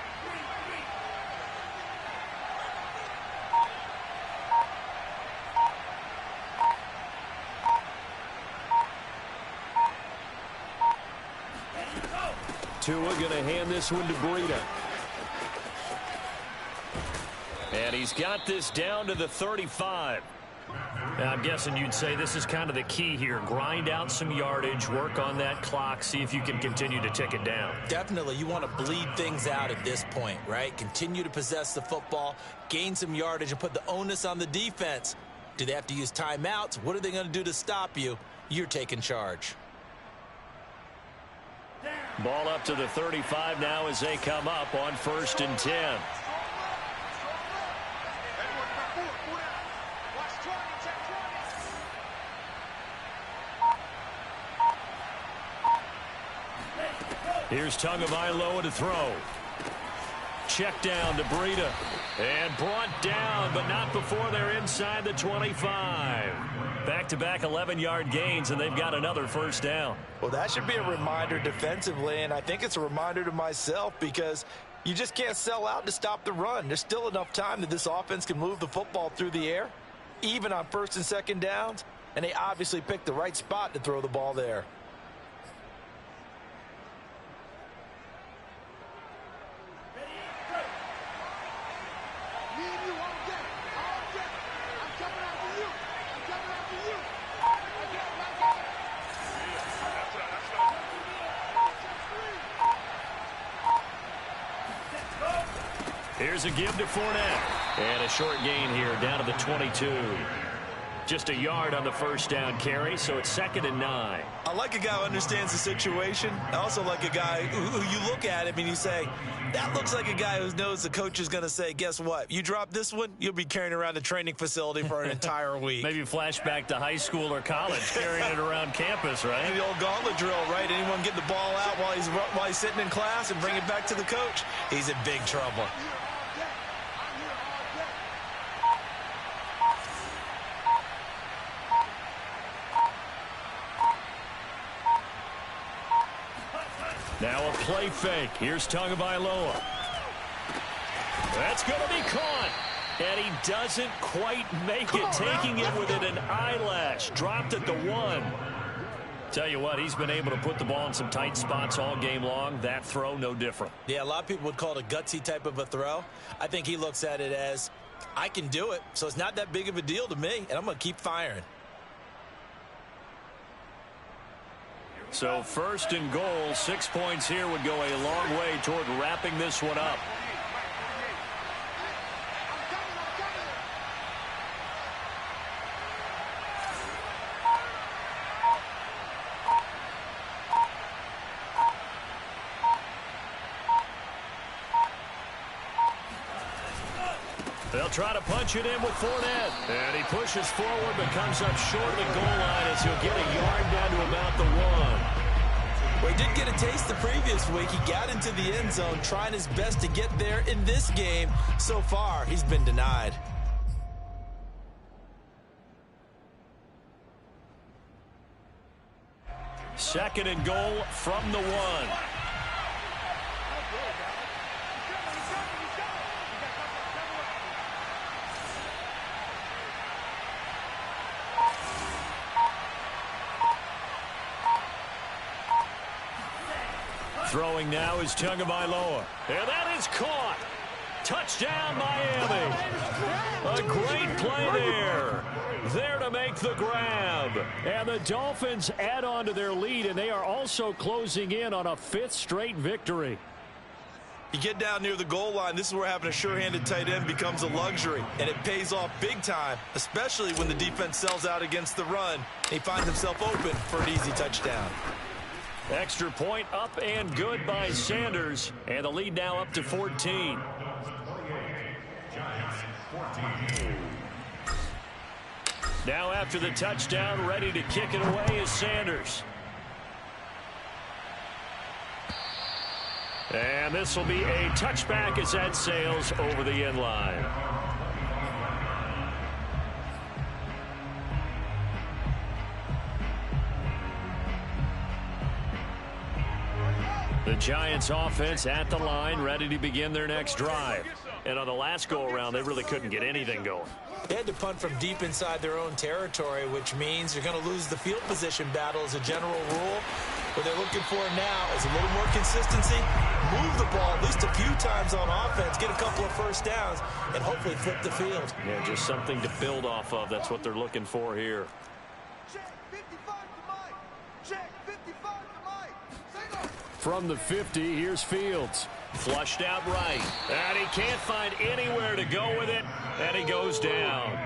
Speaker 1: Tua going to hand this one to Breida. And he's got this down to the 35. Now, I'm guessing you'd say this is kind of the key here. Grind out some yardage, work on that clock, see if you can continue to tick it down.
Speaker 2: Definitely. You want to bleed things out at this point, right? Continue to possess the football, gain some yardage, and put the onus on the defense. Do they have to use timeouts? What are they going to do to stop you? You're taking charge.
Speaker 1: Ball up to the 35 now as they come up on 1st and 10. Here's Tagovailoa to throw. Check down to Breida. And brought down, but not before they're inside the 25. Back-to-back 11-yard gains, and they've got another first down.
Speaker 2: Well, that should be a reminder defensively, and I think it's a reminder to myself because you just can't sell out to stop the run. There's still enough time that this offense can move the football through the air, even on 1st and 2nd downs, and they obviously picked the right spot to throw the ball there.
Speaker 1: Here's a give to Fournette. And a short gain here down to the 22. Just a yard on the first down carry, so it's 2nd and 9.
Speaker 2: I like a guy who understands the situation. I also like a guy who you look at him and you say, that looks like a guy who knows the coach is going to say, guess what? You drop this one, you'll be carrying around the training facility for an entire week.
Speaker 1: Maybe flashback to high school or college, carrying it around campus, right?
Speaker 2: The old gauntlet drill, right? Anyone get the ball out while he's sitting in class and bring it back to the coach? He's in big trouble.
Speaker 1: Now a play fake. Here's Tagovailoa. That's going to be caught. And he doesn't quite make it, taking it within an eyelash. Dropped at the 1. Tell you what, he's been able to put the ball in some tight spots all game long. That throw, no different.
Speaker 2: Yeah, a lot of people would call it a gutsy type of a throw. I think he looks at it as, I can do it, so it's not that big of a deal to me, and I'm going to keep firing.
Speaker 1: So 1st and goal, 6 points here would go a long way toward wrapping this one up. They'll try to punch it in with Fournette. And he pushes forward but comes up short of the goal line as he'll get a yard down to about the 1.
Speaker 2: Well, he did get a taste the previous week. He got into the end zone trying his best to get there in this game. So far, he's been denied.
Speaker 1: Second and goal from the 1. Throwing now is Tagovailoa. And that is caught. Touchdown, Miami. A great play there. There to make the grab. And the Dolphins add on to their lead, and they are also closing in on a 5th straight victory.
Speaker 2: You get down near the goal line, this is where having a sure-handed tight end becomes a luxury, and it pays off big time, especially when the defense sells out against the run. He finds himself open for an easy touchdown.
Speaker 1: Extra point up and good by Sanders, and the lead now up to 14. Now after the touchdown, ready to kick it away is Sanders. And this will be a touchback as that sails over the end line. The Giants offense at the line, ready to begin their next drive. And on the last go-around, they really couldn't get anything going.
Speaker 2: They had to punt from deep inside their own territory, which means you're going to lose the field position battle as a general rule. What they're looking for now is a little more consistency, move the ball at least a few times on offense, get a couple of first downs, and hopefully flip the field.
Speaker 5: Yeah, just something to build off of. That's what they're looking for here.
Speaker 3: Check 55 to Mike. Check 55 to Mike.
Speaker 5: From the 50, here's Fields.
Speaker 1: Flushed out right. And he can't find anywhere to go with it. And he goes down.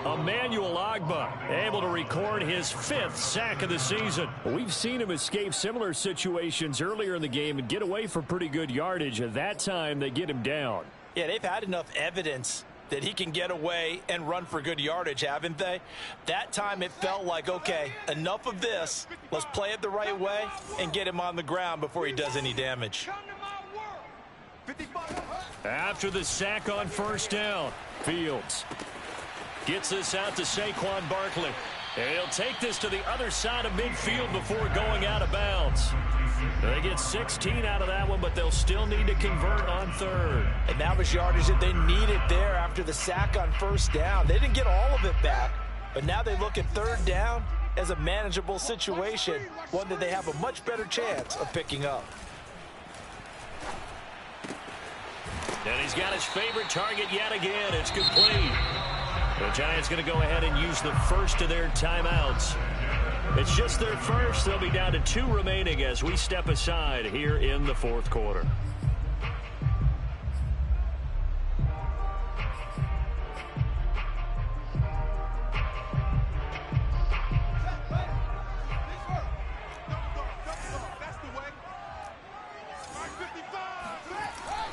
Speaker 1: Emmanuel Ogbah able to record his 5th sack of the season.
Speaker 5: We've seen him escape similar situations earlier in the game and get away for pretty good yardage. At that time, they get him down.
Speaker 2: Yeah, they've had enough evidence that he can get away and run for good yardage, haven't they? That time it felt like, okay, enough of this. Let's play it the right way and get him on the ground before he does any damage.
Speaker 3: Come to my world. 55.
Speaker 1: After the sack on first down, Fields gets this out to Saquon Barkley. And he'll take this to the other side of midfield before going out of bounds. They get 16 out of that one, but they'll still need to convert on third.
Speaker 2: And that was yardage that they needed there after the sack on first down. They didn't get all of it back, but now they look at third down as a manageable situation, one that they have a much better chance of picking up.
Speaker 1: And he's got his favorite target yet again. It's complete. The Giants going to go ahead and use the first of their timeouts. It's just their first. They'll be down to 2 remaining as we step aside here in the 4th quarter.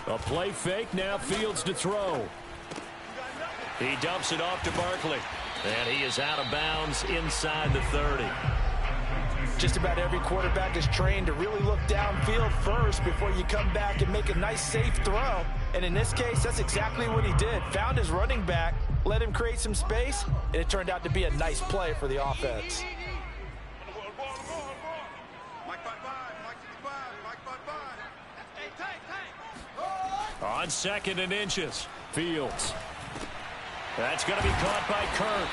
Speaker 5: A play fake, now Fields to throw.
Speaker 1: He dumps it off to Barkley. And he is out of bounds inside the 30.
Speaker 2: Just about every quarterback is trained to really look downfield first before you come back and make a nice, safe throw. And in this case, that's exactly what he did. Found his running back, let him create some space, and it turned out to be a nice play for the offense.
Speaker 1: On 2nd and inches, Fields. That's going to be caught by Kirk.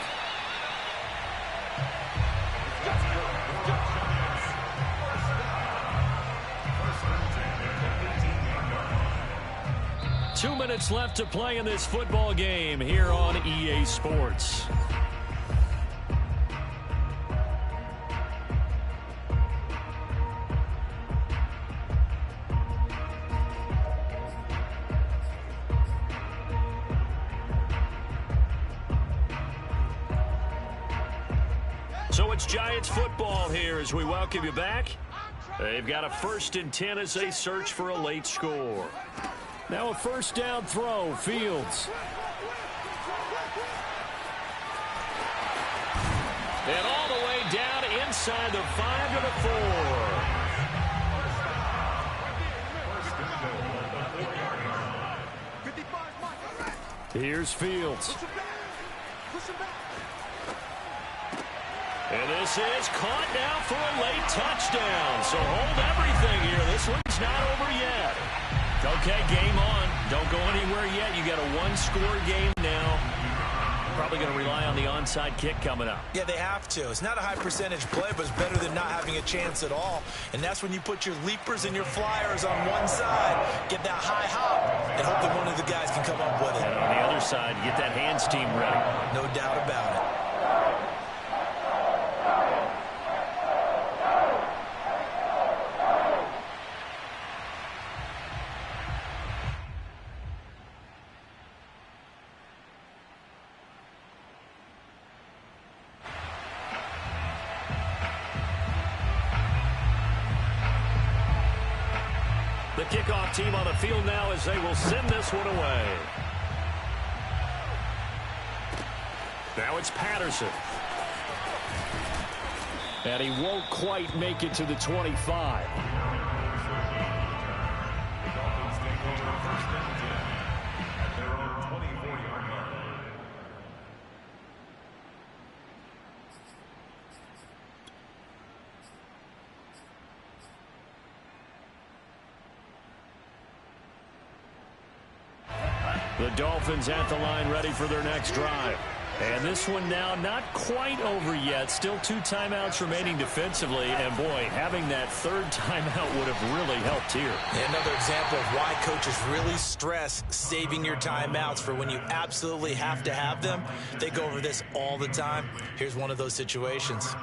Speaker 1: Two minutes left to play in this football game here on EA Sports. So it's Giants football here as we welcome you back. They've got a 1st and 10 as they search for a late score.
Speaker 5: Now a first down throw, Fields.
Speaker 1: And all the way down inside the 5 to the 4.
Speaker 5: Here's Fields.
Speaker 1: And this is caught now for a late touchdown. So hold everything here. This one's not over yet. Okay, game on. Don't go anywhere yet. You got a 1-score game now. Probably going to rely on the onside kick coming up.
Speaker 2: Yeah, they have to. It's not a high percentage play, but it's better than not having a chance at all. And that's when you put your leapers and your flyers on one side, get that high hop, and hope that one of the guys can come up with it.
Speaker 1: And on the other side, get that hands team ready.
Speaker 2: No doubt about it.
Speaker 1: The kickoff team on the field now as they will send this one away. Now it's Patterson.
Speaker 5: And he won't quite make it to the 25.
Speaker 1: The Dolphins at the line ready for their next drive.
Speaker 5: And this one now not quite over yet. Still 2 timeouts remaining defensively. And, boy, having that third timeout would have really helped here.
Speaker 2: Another example of why coaches really stress saving your timeouts for when you absolutely have to have them. They go over this all the time. Here's one of those situations.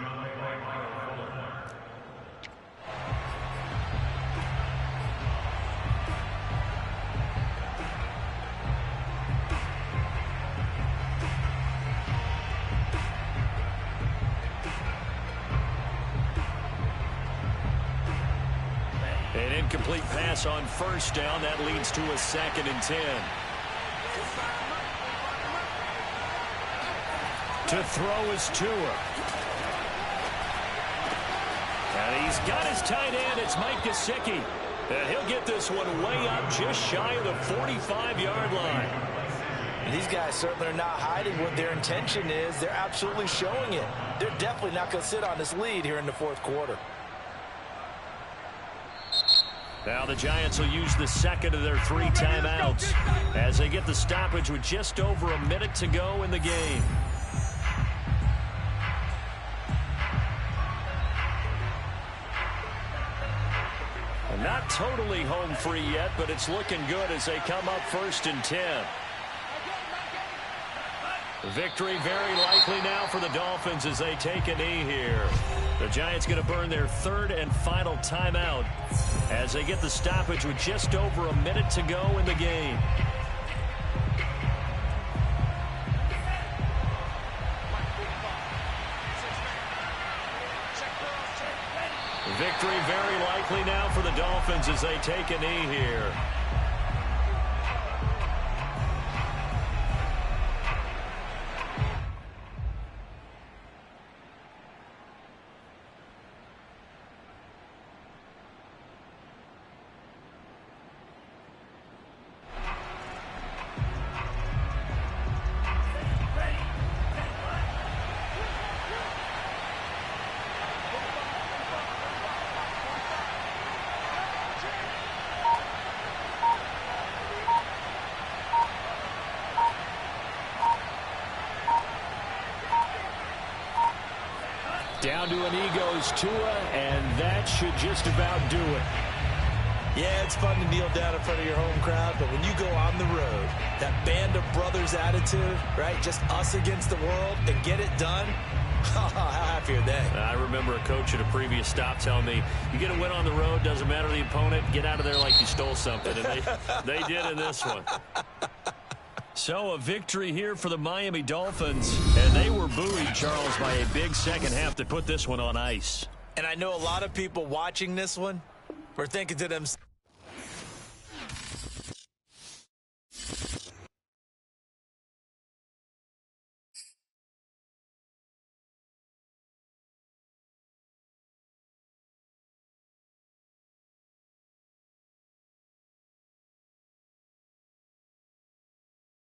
Speaker 1: An incomplete pass on first down. That leads to a 2nd and 10. To throw is Tua. And he's got his tight end. It's Mike Gesicki. And he'll get this one way up just shy of the 45-yard line.
Speaker 2: These guys certainly are not hiding what their intention is. They're absolutely showing it. They're definitely not going to sit on this lead here in the 4th quarter.
Speaker 1: Now the Giants will use the 2nd of their 3 timeouts as they get the stoppage with just over a minute to go in the game. Not totally home free yet, but it's looking good as they come up 1st and 10. Victory very likely now for the Dolphins as they take a knee here. The Giants going to burn their 3rd and final timeout as they get the stoppage with just over a minute to go in the game. Victory very likely now for the Dolphins as they take a knee here. Down to an ego's Tua, and that should just about do it.
Speaker 2: Yeah, it's fun to kneel down in front of your home crowd, but when you go on the road, that band of brothers attitude, right, just us against the world, and get it done, how happy are they?
Speaker 1: I remember a coach at a previous stop telling me, you get a win on the road, doesn't matter the opponent, get out of there like you stole something, and they did in this one. So a victory here for the Miami Dolphins, and they were buoyed, Charles, by a big second half to put this one on ice.
Speaker 2: And I know a lot of people watching this one were thinking to themselves,